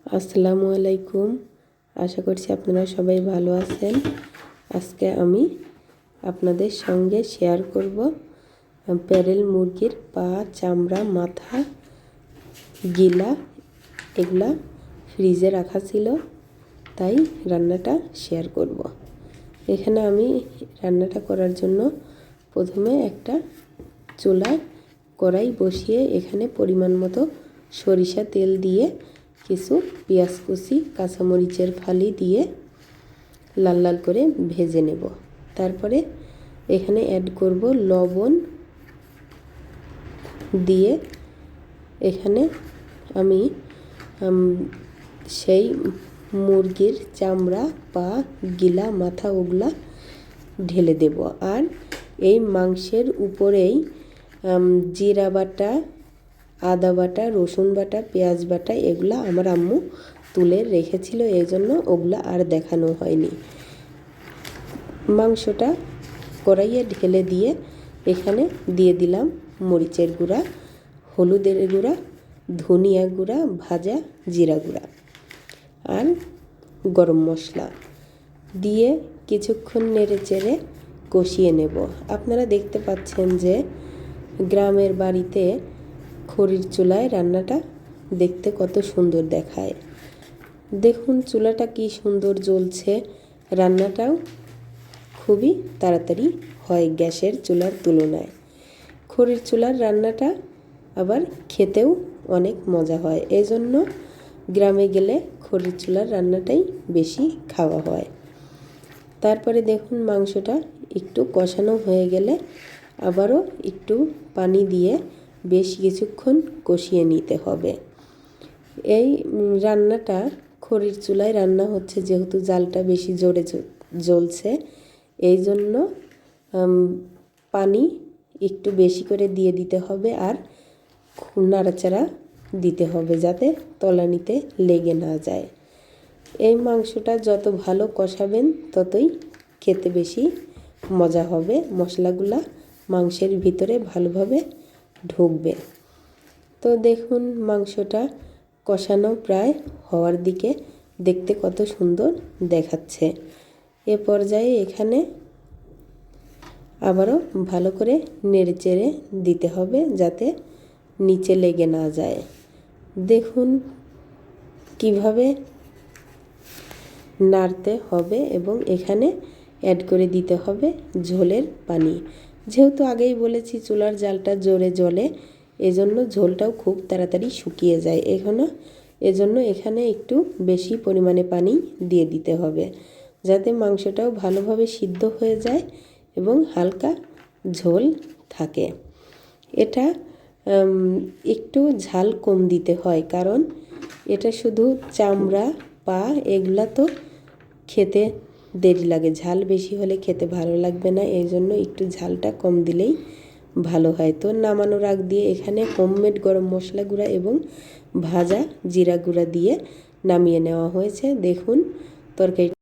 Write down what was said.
আসসালামু আলাইকুম। আশা করছি আপনারা সবাই ভালো আছেন। আজকে আমি আপনাদের সঙ্গে শেয়ার করব প্যারেল মুরগির পা, চামড়া, মাথা, গিলা এগুলা ফ্রিজে রাখা ছিল, তাই রান্নাটা শেয়ার করব। এখানে আমি রান্নাটা করার জন্য প্রথমে একটা চুলায় কড়াই বসিয়ে এখানে পরিমাণ মতো সরিষা তেল দিয়ে কিছু পেঁয়াজ কুচি, কাঁচামরিচের ফালি দিয়ে লাল লাল করে ভেজে নেব। তারপরে এখানে অ্যাড করব লবণ দিয়ে এখানে আমি সেই মুরগির চামড়া, পা, গিলা, মাথা ওগুলা ঢেলে দেব। আর এই মাংসের উপরেই জিরা বাটা, আদা বাটা, রসুন বাটা, পেঁয়াজ বাটা এগুলা আমার আম্মু তুলে রেখেছিল, এই জন্য ওগুলা আর দেখানো হয়নি। মাংসটা কড়াইয়ে ঢেলে দিয়ে এখানে দিয়ে দিলাম মরিচের গুঁড়া, হলুদের গুঁড়া, ধনিয়া গুঁড়া, ভাজা জিরা গুঁড়া আর গরম মশলা দিয়ে কিছুক্ষণ নেড়ে চেড়ে কষিয়ে নেব। আপনারা দেখতে পাচ্ছেন যে গ্রামের বাড়িতে খড়ির চুলায় রান্নাটা দেখতে কত সুন্দর দেখায়। দেখুন চুলাটা কি সুন্দর জ্বলছে, রান্নাটাও খুবই তাড়াতাড়ি হয় গ্যাসের চুলার তুলনায়। খড়ির চুলার রান্নাটা আবার খেতেও অনেক মজা হয়, এই জন্য গ্রামে গেলে খড়ির চুলার রান্নাটাই বেশি খাওয়া হয়। তারপরে দেখুন মাংসটা একটু কষানো হয়ে গেলে আবারও একটু পানি দিয়ে বেশ কিছুক্ষণ কষিয়ে নিতে হবে। এই রান্নাটা খড়ির চুলায় রান্না হচ্ছে যেহেতু জালটা বেশি জোরে জ্বলছে, এই জন্য পানি একটু বেশি করে দিয়ে দিতে হবে আর নাড়াচাড়া দিতে হবে যাতে তলানিতে লেগে না যায়। এই মাংসটা যত ভালো কষাবেন ততই খেতে বেশি মজা হবে, মশলাগুলা মাংসের ভিতরে ভালোভাবে ঢুকবে। তো দেখুন মাংসটা কষানো প্রায় হওয়ার দিকে, দেখতে কত সুন্দর দেখাচ্ছে। এ পর্যায়ে এখানে আবারও ভালো করে নেড়েচেড়ে দিতে হবে যাতে নিচে লেগে না যায়। দেখুন কিভাবে নাড়তে হবে এবং এখানে অ্যাড করে দিতে হবে ঝোলের পানি। যেহেতু আগেই বলেছি চুলার জালটা জোরে জ্বলে, এজন্য ঝোলটাও খুব তাড়াতাড়ি শুকিয়ে যায়। এজন্য এখানে একটু বেশি পরিমাণে পানি দিয়ে দিতে হবে যাতে মাংসটাও ভালোভাবে সিদ্ধ হয়ে যায় এবং হালকা ঝোল থাকে। এটা একটু ঝাল কম দিতে হয়, কারণ এটা শুধু চামড়া, পা এগুলা তো খেতে দেরি লাগে, ঝাল বেশি হলে খেতে ভালো লাগবে না, এই জন্য একটু ঝালটা কম দিলেই ভালো হয়। তো নামানোর আগ দিয়ে এখানে হোমমেড গরম মশলা গুঁড়া এবং ভাজা জিরা গুঁড়া দিয়ে নামিয়ে নেওয়া হয়েছে। দেখুন তরকারি